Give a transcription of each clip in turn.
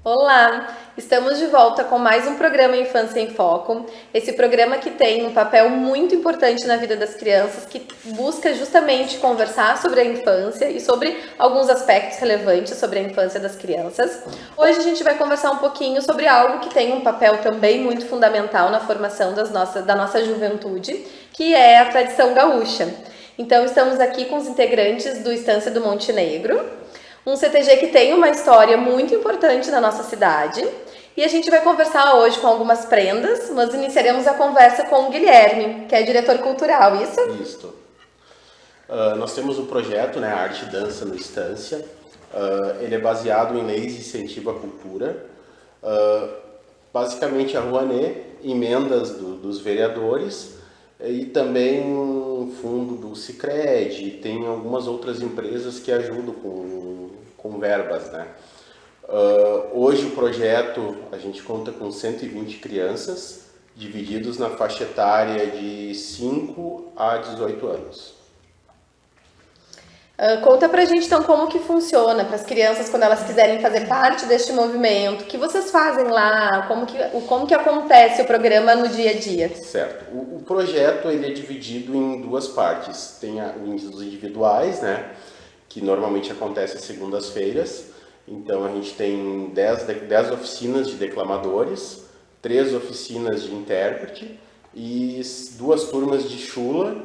Olá! Estamos de volta com mais um programa Infância em Foco. Esse programa que tem um papel muito importante na vida das crianças, que busca justamente conversar sobre a infância e sobre alguns aspectos relevantes sobre a infância das crianças. Hoje a gente vai conversar um pouquinho sobre algo que tem um papel também muito fundamental na formação da nossa juventude, que é a tradição gaúcha. Então estamos aqui com os integrantes do Estância do Monte Negro, um CTG que tem uma história muito importante na nossa cidade. E a gente vai conversar hoje com algumas prendas, mas iniciaremos a conversa com o Guilherme, que é diretor cultural, isso? Isso. Nós temos um projeto, né, Arte e Dança no Estância. Ele é baseado em leis de incentivo à cultura. Basicamente a Rouanet, emendas dos vereadores e também um fundo do Sicredi. Tem algumas outras empresas que ajudam com verbas, né? Hoje o projeto, a gente conta com 120 crianças, divididos na faixa etária de 5 a 18 anos. Conta pra gente então como que funciona para as crianças quando elas quiserem fazer parte deste movimento. O que vocês fazem lá? Como que acontece o programa no dia a dia? Certo. O projeto ele é dividido em duas partes. Tem os individuais, né, que normalmente acontece às segundas-feiras. Então a gente tem 10 oficinas de declamadores, 3 oficinas de intérprete e 2 turmas de chula,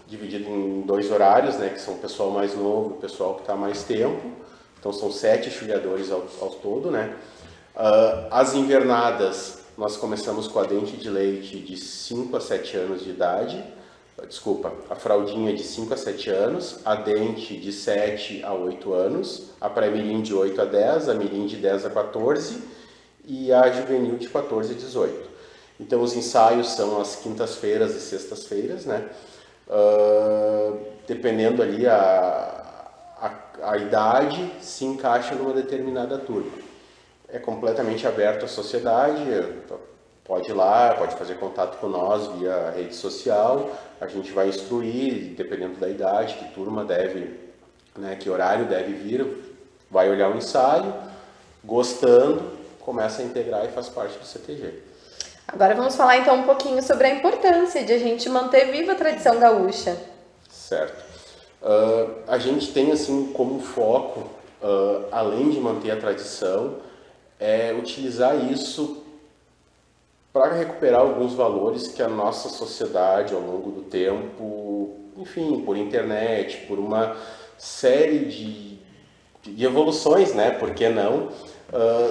dividido em 2 horários, né, que são o pessoal mais novo e o pessoal que está mais tempo. Então são 7 chulhadores ao todo, né. As invernadas, nós começamos com a dente de leite de 5 a 7 anos de idade. Desculpa, a fraldinha de 5 a 7 anos, a dente de 7 a 8 anos, a pré-mirim de 8 a 10, a mirim de 10 a 14 e a juvenil de 14 a 18. Então os ensaios são às quintas-feiras e sextas-feiras, né? Dependendo ali a idade, se encaixa numa determinada turma. É completamente aberto à sociedade, pode ir lá, pode fazer contato com nós via rede social, a gente vai instruir, dependendo da idade, que turma deve, né, que horário deve vir, vai olhar o ensaio, gostando, começa a integrar e faz parte do CTG. Agora vamos falar então um pouquinho sobre a importância de a gente manter viva a tradição gaúcha. Certo. A gente tem assim como foco, além de manter a tradição, é utilizar isso para recuperar alguns valores que a nossa sociedade, ao longo do tempo, enfim, por internet, por uma série de evoluções, né, por que não,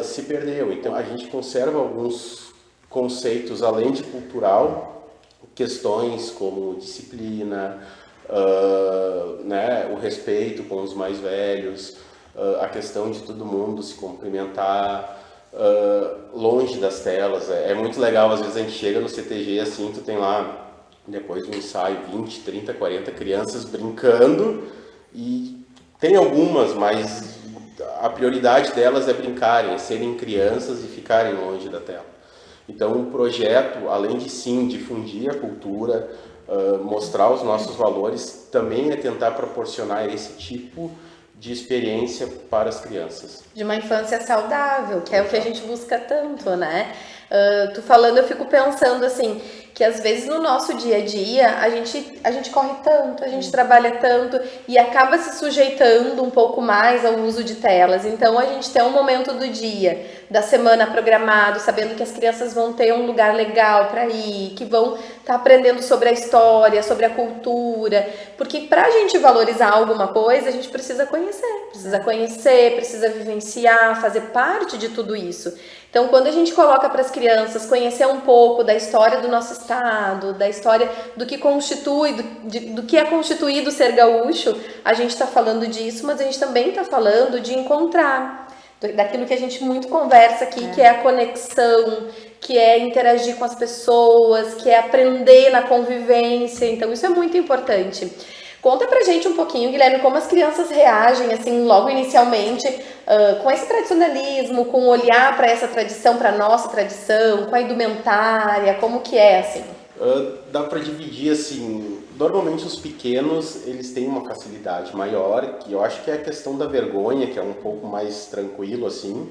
se perdeu. Então, a gente conserva alguns conceitos, além de cultural, questões como disciplina, né, o respeito com os mais velhos, a questão de todo mundo se cumprimentar, longe das telas. É muito legal, às vezes a gente chega no CTG assim, tu tem lá, depois do ensaio, 20, 30, 40 crianças brincando, e tem algumas, mas a prioridade delas é brincarem, é serem crianças e ficarem longe da tela. Então o projeto, além de sim difundir a cultura, mostrar os nossos valores, também é tentar proporcionar esse tipo de experiência para as crianças. De uma infância saudável, que é o que a gente busca tanto, né? Tu falando, eu fico pensando assim, que às vezes no nosso dia a dia a gente corre tanto, a gente trabalha tanto e acaba se sujeitando um pouco mais ao uso de telas. Então a gente tem um momento do dia, da semana programado, sabendo que as crianças vão ter um lugar legal para ir, que vão estar aprendendo sobre a história, sobre a cultura, porque para a gente valorizar alguma coisa, a gente precisa conhecer, precisa vivenciar, fazer parte de tudo isso. Então, quando a gente coloca para as crianças conhecer um pouco da história do nosso estado, da história do que constitui, do que é constituído ser gaúcho, a gente está falando disso, mas a gente também está falando de encontrar, daquilo que a gente muito conversa aqui, que é a conexão, que é interagir com as pessoas, que é aprender na convivência. Então, isso é muito importante. Conta pra gente um pouquinho, Guilherme, como as crianças reagem, assim, logo inicialmente, com esse tradicionalismo, com o olhar para essa tradição, para nossa tradição, com a indumentária, como que é, assim? Dá para dividir, assim, normalmente os pequenos, eles têm uma facilidade maior, que eu acho que é a questão da vergonha, que é um pouco mais tranquilo, assim,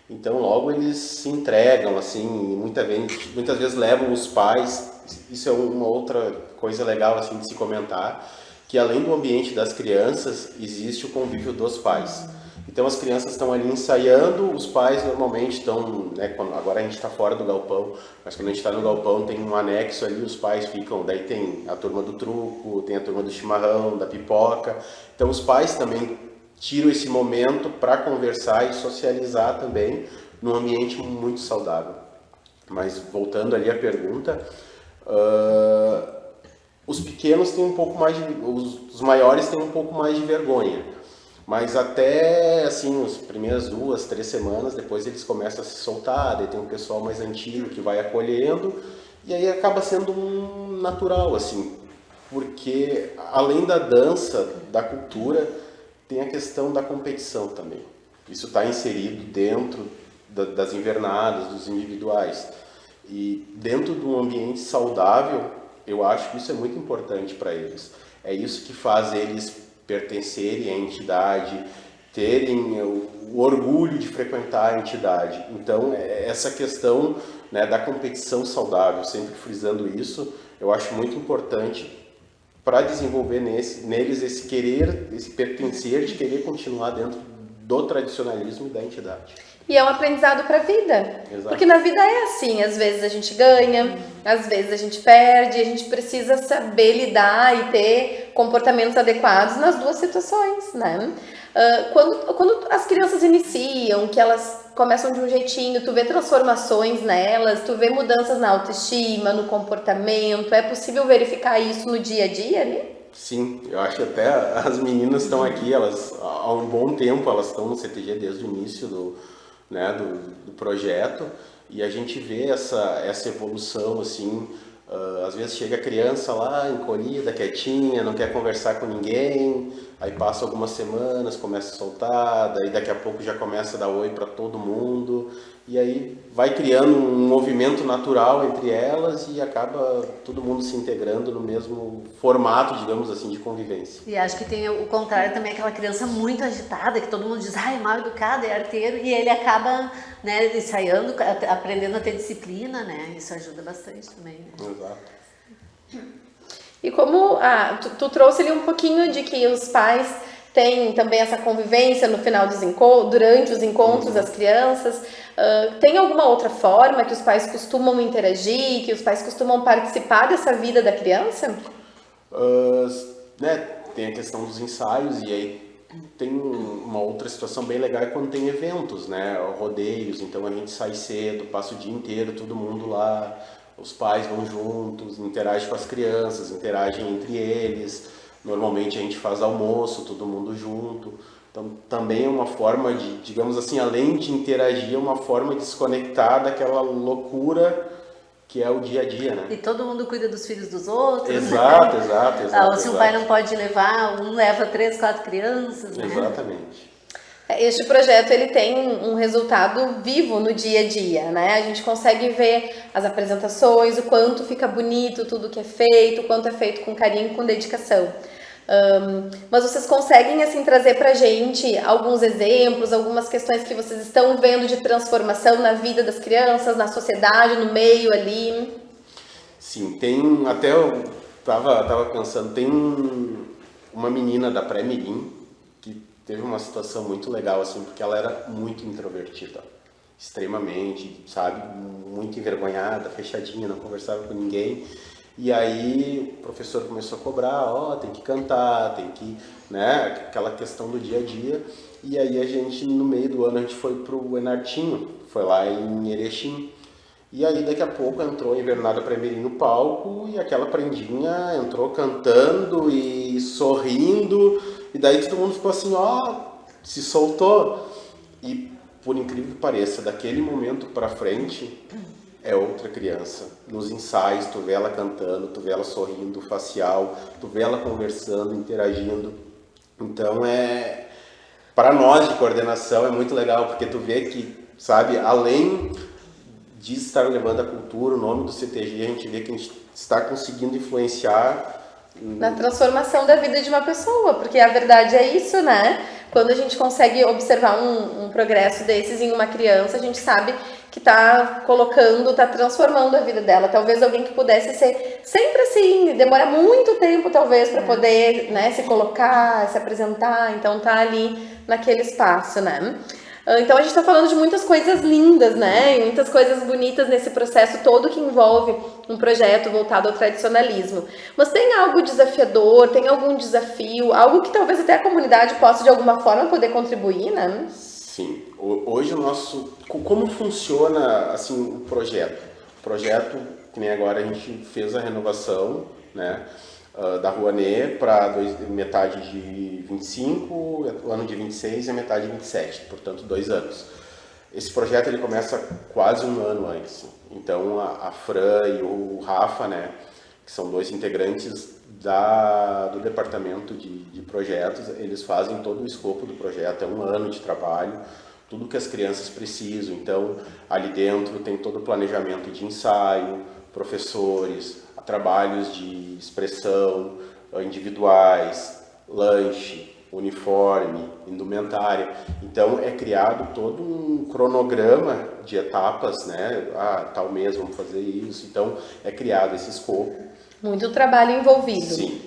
Então logo eles se entregam, assim, muitas vezes levam os pais. Isso é uma outra coisa legal assim de se comentar, que além do ambiente das crianças, existe o convívio dos pais. Então as crianças estão ali ensaiando, os pais normalmente estão, né, agora a gente está fora do galpão, mas quando a gente está no galpão tem um anexo ali, os pais ficam, daí tem a turma do truco, tem a turma do chimarrão, da pipoca. Então os pais também tiram esse momento para conversar e socializar também num ambiente muito saudável. Mas voltando ali à pergunta, os pequenos têm um pouco mais os maiores têm um pouco mais de vergonha, mas até assim as primeiras 2, 3 semanas depois eles começam a se soltar, daí tem um pessoal mais antigo que vai acolhendo e aí acaba sendo um natural assim, porque além da dança, da cultura, tem a questão da competição também. Isso está inserido dentro das invernadas, dos individuais. E dentro de um ambiente saudável, eu acho que isso é muito importante para eles. É isso que faz eles pertencerem à entidade, terem o orgulho de frequentar a entidade. Então, essa questão, né, da competição saudável, sempre frisando isso, eu acho muito importante para desenvolver neles esse querer, esse pertencer, de querer continuar dentro do tradicionalismo e da entidade. E é um aprendizado para a vida. Exato. Porque na vida é assim, às vezes a gente ganha, às vezes a gente perde, a gente precisa saber lidar e ter comportamentos adequados nas duas situações, né? Quando as crianças iniciam, que elas começam de um jeitinho, tu vê transformações nelas, tu vê mudanças na autoestima, no comportamento, é possível verificar isso no dia a dia, né? Sim, eu acho que até as meninas estão aqui, elas há um bom tempo, elas estão no CTG desde o início do projeto, e a gente vê essa evolução assim. Às vezes chega a criança lá encolhida, quietinha, não quer conversar com ninguém, aí passa algumas semanas, começa a soltar, daí daqui a pouco já começa a dar oi para todo mundo, e aí vai criando um movimento natural entre elas e acaba todo mundo se integrando no mesmo formato, digamos assim, de convivência. E acho que tem o contrário também, aquela criança muito agitada, que todo mundo diz, é mal educado, é arteiro, e ele acaba, né, ensaiando, aprendendo a ter disciplina, né, isso ajuda bastante também, né? Exato. E como tu trouxe ali um pouquinho de que os pais têm também essa convivência no final dos durante os encontros das crianças, tem alguma outra forma que os pais costumam interagir, que os pais costumam participar dessa vida da criança? Tem a questão dos ensaios, e aí tem uma outra situação bem legal quando tem eventos, né, rodeios, então a gente sai cedo, passa o dia inteiro, todo mundo lá, os pais vão juntos, interagem com as crianças, interagem entre eles, normalmente a gente faz almoço, todo mundo junto, então também é uma forma de, digamos assim, além de interagir, é uma forma de desconectar daquela loucura que é o dia a dia, né? E todo mundo cuida dos filhos dos outros. Exato. Ou se um pai não pode levar, um leva 3, 4 crianças, né? Exatamente. Este projeto, ele tem um resultado vivo no dia a dia, né? A gente consegue ver as apresentações, o quanto fica bonito tudo que é feito, o quanto é feito com carinho e com dedicação. Mas vocês conseguem, assim, trazer pra gente alguns exemplos, algumas questões que vocês estão vendo de transformação na vida das crianças, na sociedade, no meio ali? Sim, tem, até eu tava pensando, tem uma menina da pré-mirim que teve uma situação muito legal, assim, porque ela era muito introvertida, extremamente, sabe, muito envergonhada, fechadinha, não conversava com ninguém. E aí o professor começou a cobrar, tem que cantar, tem que, né, aquela questão do dia a dia. E aí a gente, no meio do ano, a gente foi pro Enartinho, foi lá em Erechim. E aí daqui a pouco entrou a Invernada Pré-mirim no palco e aquela prendinha entrou cantando e sorrindo. E daí todo mundo ficou assim, se soltou. E por incrível que pareça, daquele momento pra frente, é outra criança. Nos ensaios, tu vê ela cantando, tu vê ela sorrindo, facial, tu vê ela conversando, interagindo. Então, para nós de coordenação é muito legal, porque tu vê que, sabe, além de estar levando a cultura, o nome do CTG, a gente vê que a gente está conseguindo influenciar Na transformação da vida de uma pessoa, porque a verdade é isso, né? Quando a gente consegue observar um progresso desses em uma criança, a gente sabe que tá colocando, tá transformando a vida dela. Talvez alguém que pudesse ser sempre assim, demora muito tempo talvez para poder, né, se colocar, se apresentar, então tá ali naquele espaço, né? Então a gente está falando de muitas coisas lindas, né? E muitas coisas bonitas nesse processo todo que envolve um projeto voltado ao tradicionalismo. Mas tem algo desafiador, tem algum desafio, algo que talvez até a comunidade possa de alguma forma poder contribuir, né? Sim. Hoje o nosso... Como funciona assim o projeto? O projeto, que nem agora a gente fez a renovação, né? Da Rouanet para metade de 25, o ano de 26 e a metade de 27, portanto 2 anos. Esse projeto ele começa quase um ano antes. Então a Fran e o Rafa, né, que são 2 integrantes do departamento de projetos, eles fazem todo o escopo do projeto, é um ano de trabalho, tudo que as crianças precisam. Então ali dentro tem todo o planejamento de ensaio, professores, trabalhos de expressão individuais, lanche, uniforme, indumentária. Então é criado todo um cronograma de etapas, né? Tal mês vamos fazer isso. Então é criado esse escopo. Muito trabalho envolvido. Sim.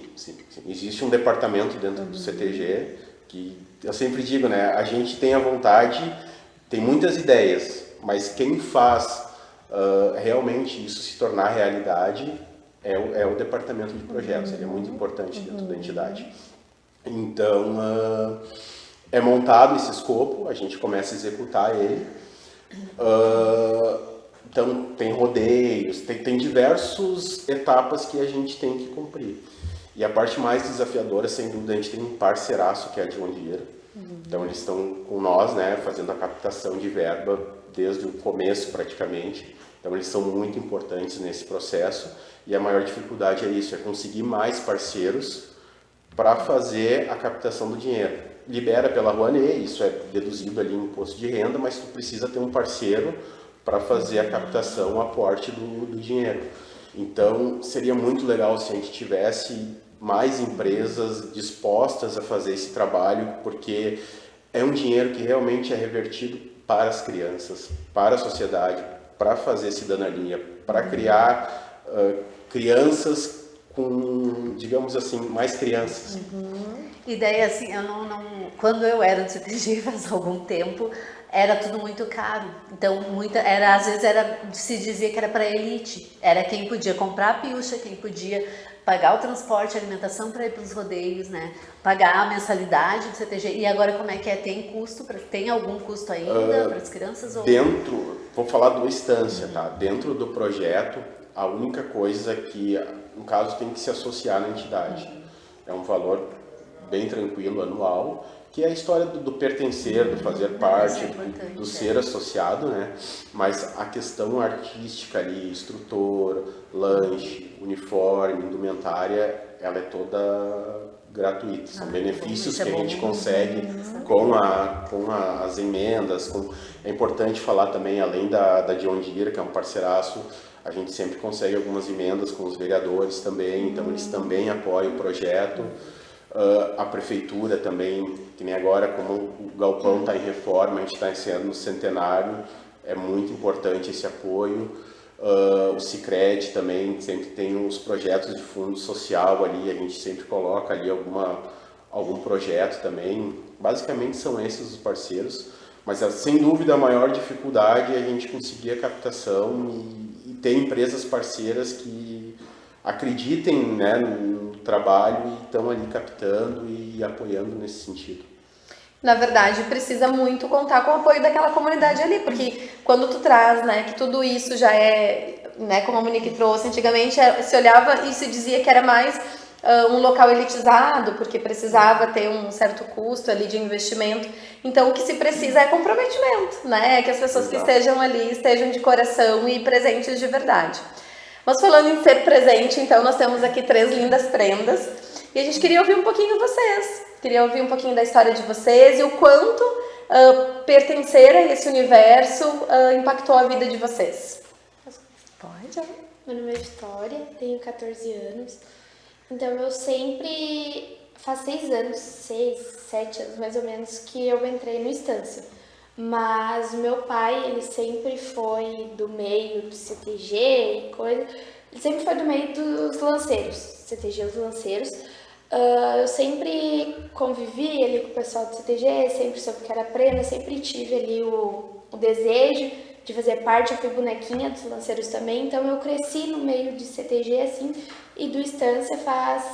Existe um departamento dentro do CTG que eu sempre digo, né? A gente tem a vontade, tem muitas ideias, mas quem faz realmente isso se tornar realidade é o departamento de projetos. Ele é muito importante dentro da entidade. Então, é montado esse escopo, a gente começa a executar ele. Então, tem rodeios, tem diversas etapas que a gente tem que cumprir. E a parte mais desafiadora, sem dúvida, a gente tem um parceiraço, que é a John Deere. Então, eles estão com nós, né, fazendo a captação de verba desde o começo, praticamente. Então, eles são muito importantes nesse processo. E a maior dificuldade é isso, é conseguir mais parceiros para fazer a captação do dinheiro. Libera pela Rouanet, isso é deduzido ali em imposto de renda, mas tu precisa ter um parceiro para fazer a captação, o aporte do dinheiro. Então, seria muito legal se a gente tivesse mais empresas dispostas a fazer esse trabalho, porque é um dinheiro que realmente é revertido para as crianças, para a sociedade, para fazer cidadania, para criar crianças com, digamos assim, mais crianças. E daí, assim, quando eu era no CTG faz algum tempo, era tudo muito caro. Então, às vezes se dizia que era para elite. Era quem podia comprar a pilcha, quem podia pagar o transporte, a alimentação para ir para os rodeios, né? Pagar a mensalidade do CTG. E agora como é que é? Tem algum custo ainda para as crianças? Ou... Vou falar do instância, tá? Dentro do projeto, a única coisa que, no caso, tem que se associar na entidade. É um valor bem tranquilo, anual, que é a história do pertencer, do fazer parte, do ser associado, né? Mas a questão artística ali, instrutor, lanche, uniforme, indumentária, ela é toda gratuita. São benefícios que a gente consegue com as emendas. É importante falar também, além da John Deere, que é um parceiraço, a gente sempre consegue algumas emendas com os vereadores também, então eles também apoiam o projeto. A prefeitura também, que nem agora, como o galpão está em reforma, a gente está esse ano no centenário, é muito importante esse apoio. O Sicredi também sempre tem uns projetos de fundo social ali, a gente sempre coloca ali algum projeto também. Basicamente são esses os parceiros, mas sem dúvida a maior dificuldade é a gente conseguir a captação e ter empresas parceiras que acreditem, né, no trabalho e estão ali captando e apoiando nesse sentido. Na verdade, precisa muito contar com o apoio daquela comunidade ali, porque quando tu traz, né, que tudo isso já é, né, como a Monique trouxe, antigamente se olhava e se dizia que era mais um local elitizado, porque precisava ter um certo custo ali de investimento. Então, o que se precisa é comprometimento, né, que as pessoas que estejam ali estejam de coração e presentes de verdade. Mas falando em ser presente, então nós temos aqui 3 lindas prendas e a gente queria ouvir um pouquinho vocês, queria ouvir um pouquinho da história de vocês e o quanto pertencer a esse universo impactou a vida de vocês. Pode? Meu nome é Vitória, tenho 14 anos. Então eu sempre, faz 7 anos mais ou menos, que eu entrei no Estância. Mas meu pai, ele sempre foi do meio do CTG e coisa, ele sempre foi do meio dos lanceiros, CTG, os lanceiros. Eu sempre convivi ali com o pessoal do CTG, sempre soube que era prêmio, sempre tive ali o desejo de fazer parte. Eu fui bonequinha dos lanceiros também, então eu cresci no meio de CTG assim, e do Estância faz,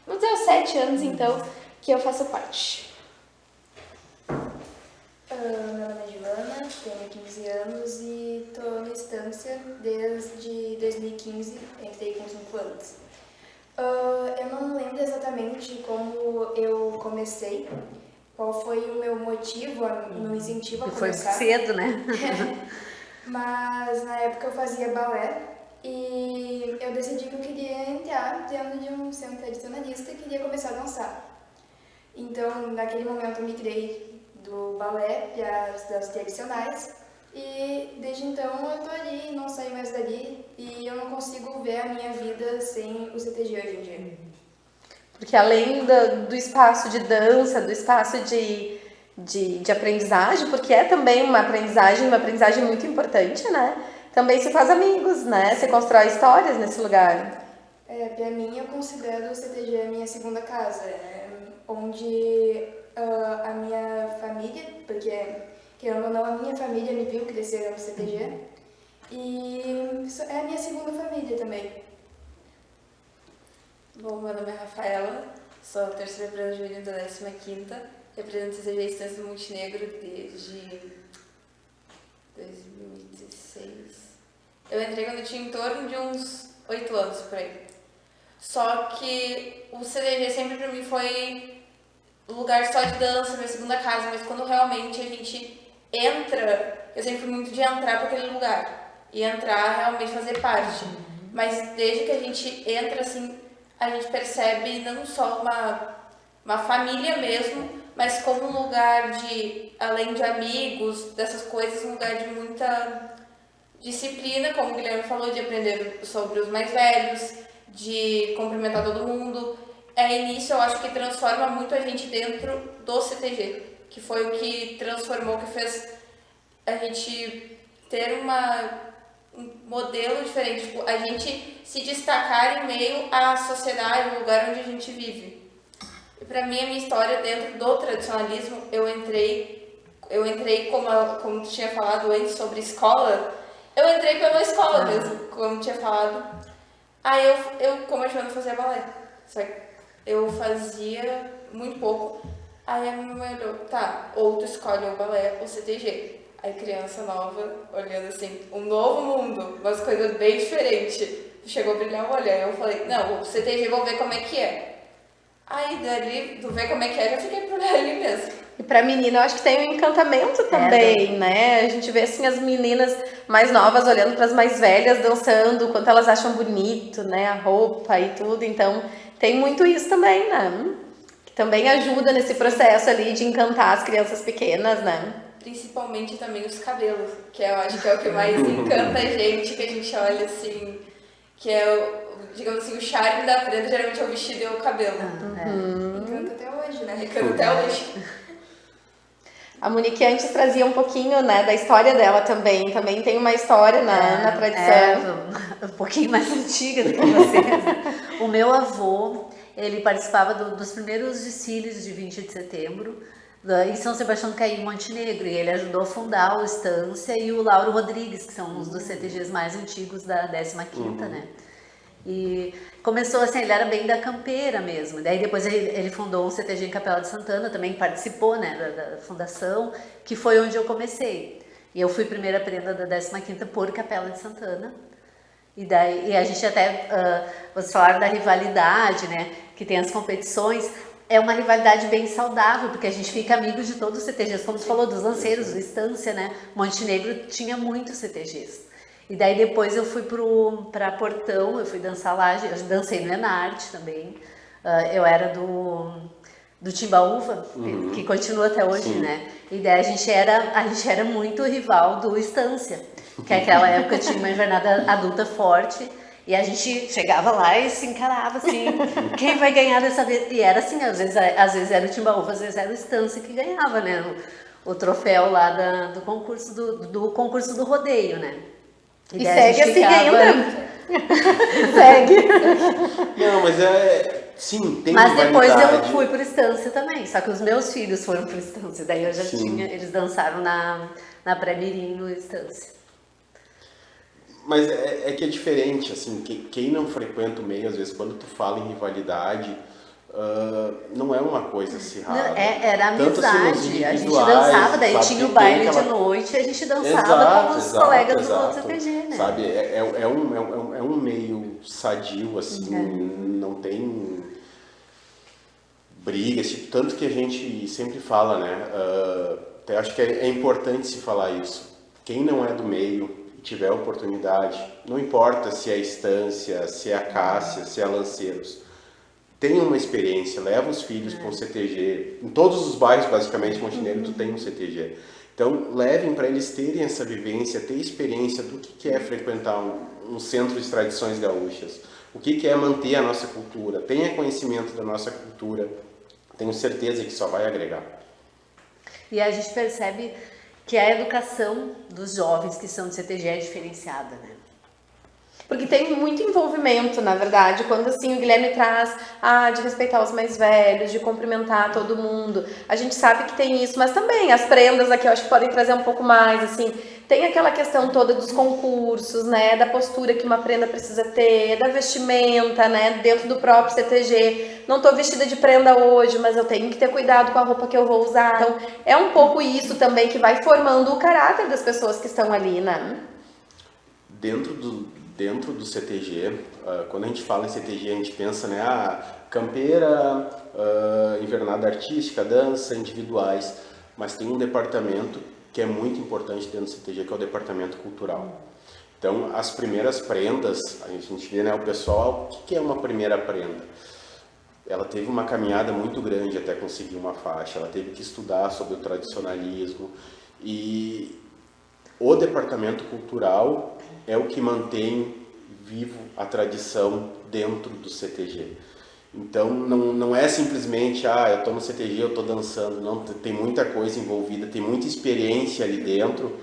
vamos dizer, uns 7 anos então, que eu faço parte. Meu nome é Joana, tenho 15 anos e estou na Estância desde 2015, entrei com 5 anos. Eu não lembro exatamente como eu comecei, qual foi o meu motivo, o meu incentivo a começar. Foi cedo, né? Mas na época eu fazia balé e eu decidi que eu queria entrar dentro de um centro tradicionalista e queria começar a dançar. Então, naquele momento eu migrei do balé para as danças tradicionais e desde então eu tô ali, não saí mais dali e eu não consigo ver a minha vida sem o CTG hoje em dia. Porque além do espaço de dança, do espaço de aprendizagem, porque é também uma aprendizagem muito importante, né? Também se faz amigos, né? Você constrói histórias nesse lugar. Pra mim eu considero o CTG a minha segunda casa, onde a minha família, porque querendo ou não, a minha família me viu crescer no CTG e isso é a minha segunda família também. Bom, meu nome é Rafaela, sou a terceira presa juvenil da 15ª, represento o CTG Estância Montenegro desde 2016. Eu entrei quando eu tinha em torno de uns 8 anos por aí. Só que o CTG sempre pra mim foi um lugar só de dança, minha segunda casa, mas quando realmente a gente entra, eu sempre fui muito de entrar para aquele lugar e entrar, realmente fazer parte. Mas desde que a gente entra, assim, a gente percebe não só uma família mesmo, mas como um lugar de, além de amigos, dessas coisas, um lugar de muita disciplina, como o Guilherme falou, de aprender sobre os mais velhos, de cumprimentar todo mundo. Nisso eu acho que transforma muito a gente dentro do CTG, que foi o que transformou, que fez a gente ter um modelo diferente, tipo, a gente se destacar em meio à sociedade, o lugar onde a gente vive. E pra mim, a minha história dentro do tradicionalismo, eu entrei como tu tinha falado antes sobre escola, eu entrei pela escola mesmo, como tinha falado. Aí eu como a Joana, fazia balé, só que eu fazia muito pouco. Aí a minha mãe olhou, tá, ou tu escolhe o balé ou CTG. Aí criança nova, olhando assim, um novo mundo, umas coisas bem diferentes. Chegou a brilhar o olho, aí eu falei, não, o CTG vou ver como é que é. Aí dali, do ver como é que é, já fiquei por ali mesmo. E pra menina, eu acho que tem um encantamento também, né? A gente vê assim as meninas mais novas olhando para as mais velhas dançando, o quanto elas acham bonito, né? A roupa e tudo. Então, tem muito isso também, né? Que também ajuda nesse processo ali de encantar as crianças pequenas, né? Principalmente também os cabelos, que eu acho que é o que mais encanta a gente, que a gente olha assim, que é, digamos assim, o charme da prenda, geralmente é o vestido e o cabelo. Encanta até hoje, né? Encanta até hoje. A Monique antes trazia um pouquinho, né, da história dela também. Também tem uma história na tradição. Um pouquinho mais antiga do que vocês. O meu avô, ele participava dos primeiros desfiles de 20 de setembro em São Sebastião do Caí, Montenegro, e ele ajudou a fundar o Estância e o Lauro Rodrigues, que são uns dos CTGs mais antigos da 15ª, né? E começou assim, ele era bem da campeira mesmo. Daí depois ele fundou um CTG em Capela de Santana, também participou, né, da fundação, que foi onde eu comecei. E eu fui primeira prenda da 15ª por Capela de Santana. E a gente até, vocês falaram da rivalidade, né, que tem as competições. É uma rivalidade bem saudável, porque a gente fica amigo de todos os CTGs, como você falou, dos lanceiros, do Estância, né? Montenegro tinha muitos CTGs. E daí depois eu fui para Portão, eu fui dançar lá, eu dancei no Enarte também. Eu era do Timbaúva, que continua até hoje, né? E daí a gente era muito rival do Estância, que naquela época tinha uma invernada adulta forte. E a gente chegava lá e se encarava assim, quem vai ganhar dessa vez? E era assim, às vezes era o Timbaúva, às vezes era o Estância que ganhava, né? O troféu lá do concurso do concurso do rodeio, né? E segue assim ainda. Segue. Não, mas sim, tem Mas depois eu rivalidade. fui pro Estância também, só que os meus filhos foram pro Estância, daí eu já Sim. eles dançaram na pré-mirim no Estância. Mas é que é diferente, assim, quem não frequenta o meio, às vezes, quando tu fala em rivalidade, não é uma coisa acirrada. Era Tanto assim, nos amizade, a gente individuais, dançava, daí sabe, tinha o que baile tem aquela- de noite e a gente dançava Exato, com os exato, colegas do exato. CTG, né? Sabe, é um meio sadio, assim, não tem briga, tipo, tanto que a gente sempre fala, né? Até acho que é importante se falar isso. Quem não é do meio e tiver oportunidade, não importa se é Estância, se é a Cássia, se é a Lanceiros, tenha uma experiência, leva os filhos para um CTG. Em todos os bairros, basicamente, Montenegro, tu tem um CTG. Então, levem para eles terem essa vivência, ter experiência do que é frequentar um centro de tradições gaúchas, o que é manter a nossa cultura, tenha conhecimento da nossa cultura, tenho certeza que só vai agregar. E a gente percebe que a educação dos jovens que são de CTG é diferenciada, né? Porque tem muito envolvimento, na verdade, quando assim o Guilherme traz de respeitar os mais velhos, de cumprimentar todo mundo. A gente sabe que tem isso, mas também as prendas aqui eu acho que podem trazer um pouco mais, assim. Tem aquela questão toda dos concursos, né, da postura que uma prenda precisa ter, da vestimenta, né, dentro do próprio CTG. Não tô vestida de prenda hoje, mas eu tenho que ter cuidado com a roupa que eu vou usar. Então, é um pouco isso também que vai formando o caráter das pessoas que estão ali, né? Dentro do CTG, quando a gente fala em CTG, a gente pensa, né, campeira, invernada artística, dança, individuais, mas tem um departamento que é muito importante dentro do CTG, que é o departamento cultural. Então, as primeiras prendas, a gente vê, né, o pessoal, o que é uma primeira prenda? Ela teve uma caminhada muito grande até conseguir uma faixa, ela teve que estudar sobre o tradicionalismo, e o departamento cultural é o que mantém vivo a tradição dentro do CTG. Então, não é simplesmente, eu estou no CTG, eu estou dançando. Não, tem muita coisa envolvida, tem muita experiência ali dentro.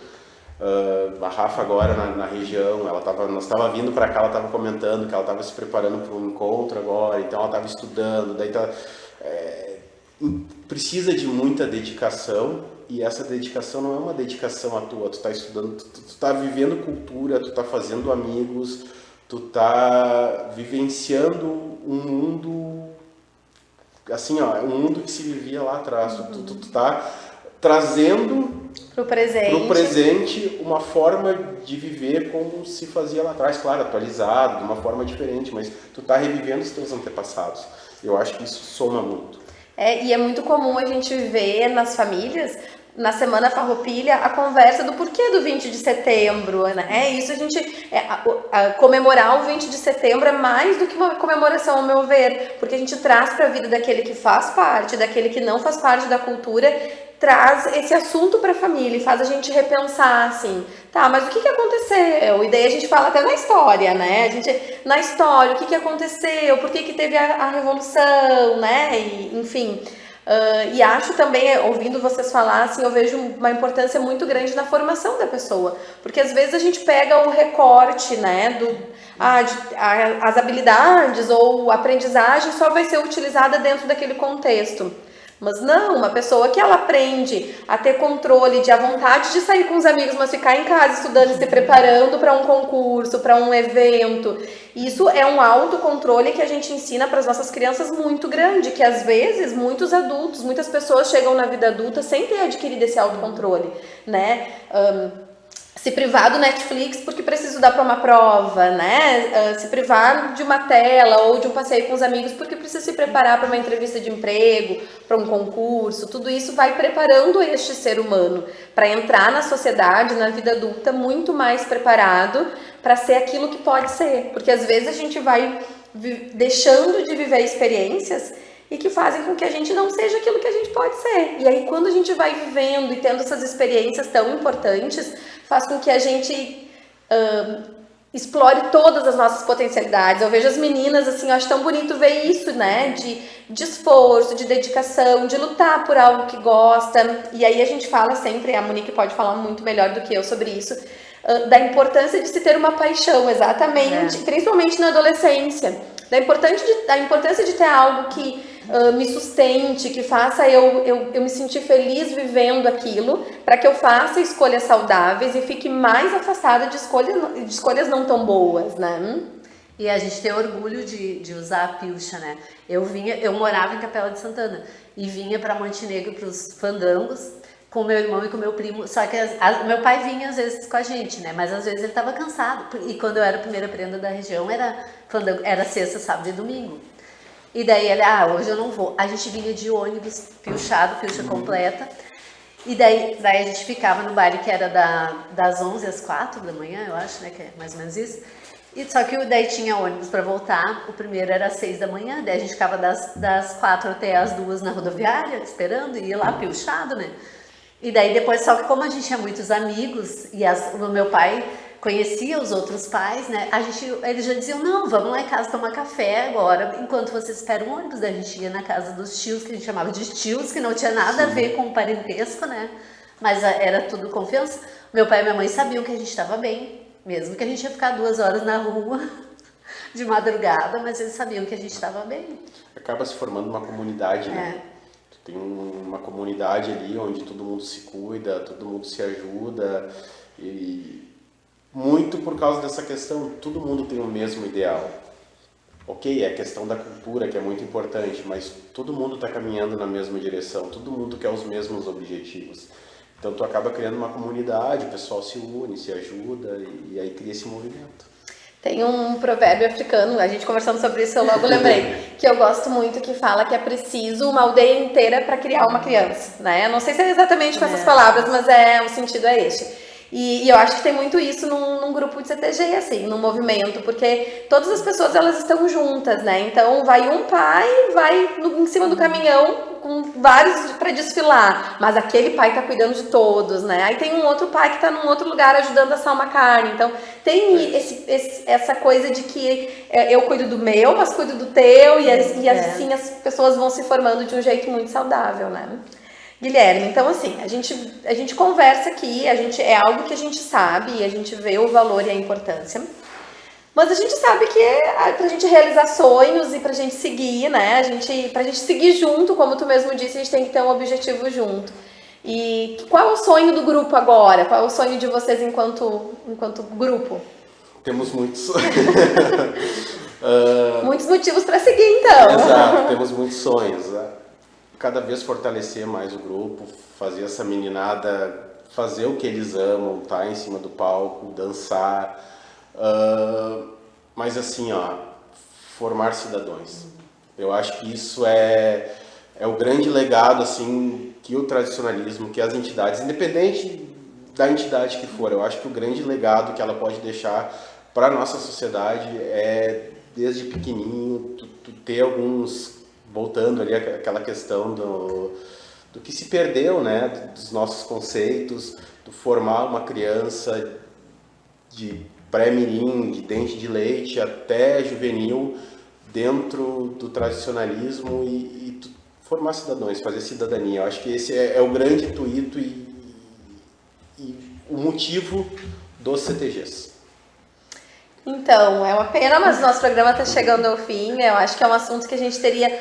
A Rafa agora na região, nós estava vindo para cá, ela estava comentando que ela estava se preparando para um encontro agora, então ela estava estudando, daí precisa de muita dedicação. E essa dedicação não é uma dedicação à tua, tu tá estudando, tu tá vivendo cultura, tu tá fazendo amigos, tu tá vivenciando um mundo, assim, um mundo que se vivia lá atrás, tu tá trazendo pro presente uma forma de viver como se fazia lá atrás, claro, atualizado, de uma forma diferente, mas tu tá revivendo os teus antepassados. Eu acho que isso soma muito. E é muito comum a gente ver nas famílias, na Semana Farroupilha, a conversa do porquê do 20 de setembro, né? Isso a gente, comemorar o 20 de setembro é mais do que uma comemoração, ao meu ver, porque a gente traz para a vida daquele que faz parte, daquele que não faz parte da cultura, traz esse assunto para a família e faz a gente repensar, assim, tá, mas o que aconteceu? E daí a gente fala até na história, né? Na história, o que aconteceu? Por que teve a Revolução, né? E, enfim, e acho também, ouvindo vocês falar, assim, eu vejo uma importância muito grande na formação da pessoa, porque às vezes a gente pega o recorte, né, as habilidades ou a aprendizagem só vai ser utilizada dentro daquele contexto. Mas não, uma pessoa que ela aprende a ter controle, de a vontade de sair com os amigos, mas ficar em casa estudando e se preparando para um concurso, para um evento. Isso é um autocontrole que a gente ensina para as nossas crianças muito grande, que às vezes muitos adultos, muitas pessoas chegam na vida adulta sem ter adquirido esse autocontrole, né? Se privar do Netflix porque precisa estudar para uma prova, né? Se privar de uma tela ou de um passeio com os amigos porque precisa se preparar para uma entrevista de emprego, para um concurso. Tudo isso vai preparando este ser humano para entrar na sociedade, na vida adulta, muito mais preparado para ser aquilo que pode ser. Porque às vezes a gente vai deixando de viver experiências e que fazem com que a gente não seja aquilo que a gente pode ser. E aí, quando a gente vai vivendo e tendo essas experiências tão importantes, faz com que a gente explore todas as nossas potencialidades. Eu vejo as meninas, assim, eu acho tão bonito ver isso, né? De esforço, de dedicação, de lutar por algo que gosta. E aí a gente fala sempre, a Monique pode falar muito melhor do que eu sobre isso, da importância de se ter uma paixão, exatamente, principalmente na adolescência. Da importância de ter algo que me sustente, que faça eu me sentir feliz vivendo aquilo, para que eu faça escolhas saudáveis e fique mais afastada de escolhas não tão boas, né? E a gente tem orgulho de usar a pilcha, né? Eu morava em Capela de Santana e vinha para Montenegro para os fandangos com meu irmão e com meu primo, só que meu pai vinha às vezes com a gente, né? Mas às vezes ele estava cansado, e quando eu era a primeira prenda da região era sexta, sábado e domingo. E daí ele, hoje eu não vou. A gente vinha de ônibus, pilcha completa. E daí a gente ficava no baile que era das 11 às 4 da manhã, eu acho, né? Que é mais ou menos isso. E só que daí tinha ônibus para voltar. O primeiro era às 6 da manhã, daí a gente ficava das 4 até às 2 na rodoviária, esperando, e ia lá pilchado, né? E daí depois, só que como a gente tinha muitos amigos, e o meu pai conhecia os outros pais, né? Eles já diziam, não, vamos lá em casa tomar café agora, enquanto vocês esperam o ônibus. Daí a gente ia na casa dos tios, que a gente chamava de tios, que não tinha nada a ver com o parentesco, né? Mas era tudo confiança. Meu pai e minha mãe sabiam que a gente estava bem, mesmo que a gente ia ficar 2 horas na rua de madrugada, mas eles sabiam que a gente estava bem. Acaba se formando uma comunidade, né? Tu tem uma comunidade ali onde todo mundo se cuida, todo mundo se ajuda, e muito por causa dessa questão, todo mundo tem o mesmo ideal. Ok, é a questão da cultura que é muito importante, mas todo mundo está caminhando na mesma direção, todo mundo quer os mesmos objetivos. Então tu acaba criando uma comunidade, o pessoal se une, se ajuda e aí cria esse movimento. Tem um provérbio africano, a gente conversando sobre isso eu logo lembrei, que eu gosto muito, que fala que é preciso uma aldeia inteira para criar uma criança, né? Não sei se é exatamente com essas palavras, mas o sentido é este. E eu acho que tem muito isso num grupo de CTG, assim, num movimento, porque todas as pessoas, elas estão juntas, né? Então, vai um pai, em cima do caminhão com vários para desfilar, mas aquele pai tá cuidando de todos, né? Aí tem um outro pai que tá num outro lugar ajudando a assar uma carne. Então, tem essa coisa de que eu cuido do meu, mas cuido do teu, e assim as pessoas vão se formando de um jeito muito saudável, né? Guilherme, então assim, a gente conversa aqui, é algo que a gente sabe, e a gente vê o valor e a importância, mas a gente sabe que pra gente realizar sonhos e pra gente seguir, né, pra gente seguir junto, como tu mesmo disse, a gente tem que ter um objetivo junto. E qual é o sonho do grupo agora? Qual é o sonho de vocês enquanto grupo? Temos muitos. Muitos motivos pra seguir, então. Exato, temos muitos sonhos, né? Cada vez fortalecer mais o grupo, fazer essa meninada fazer o que eles amam, tá em cima do palco, dançar, mas assim, formar cidadãos. Eu acho que isso é o grande legado assim que o tradicionalismo, que as entidades, independente da entidade que for, eu acho que o grande legado que ela pode deixar para a nossa sociedade é, desde pequenininho, tu ter alguns, voltando ali àquela questão do que se perdeu, né, dos nossos conceitos, do formar uma criança de pré-mirim, de dente de leite até juvenil, dentro do tradicionalismo e formar cidadãos, fazer cidadania. Eu acho que esse é o grande intuito e o motivo dos CTGs. Então, é uma pena, mas o nosso programa está chegando ao fim. Eu acho que é um assunto que a gente teria,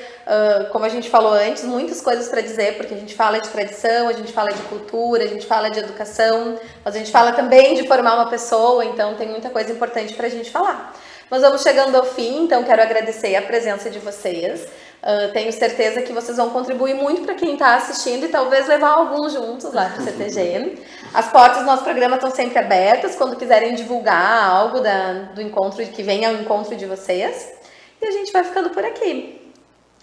como a gente falou antes, muitas coisas para dizer, porque a gente fala de tradição, a gente fala de cultura, a gente fala de educação, mas a gente fala também de formar uma pessoa, então tem muita coisa importante para a gente falar. Nós vamos chegando ao fim, então quero agradecer a presença de vocês. Tenho certeza que vocês vão contribuir muito para quem está assistindo e talvez levar alguns juntos lá para o CTG. As portas do nosso programa estão sempre abertas, quando quiserem divulgar algo do encontro, que venha ao encontro de vocês. E a gente vai ficando por aqui.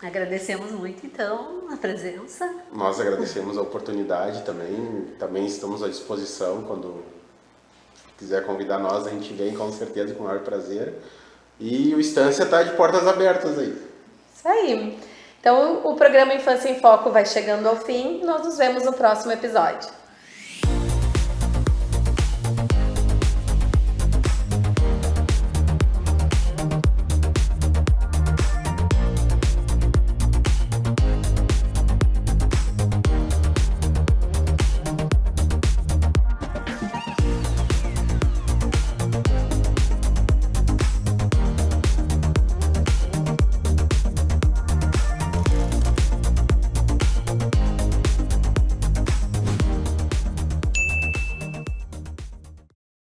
Agradecemos muito, então, a presença. Nós agradecemos a oportunidade também. Também estamos à disposição. Quando quiser convidar nós, a gente vem com certeza, com o maior prazer. E o Estância está de portas abertas aí. Isso aí. Então, o programa Infância em Foco vai chegando ao fim. Nós nos vemos no próximo episódio.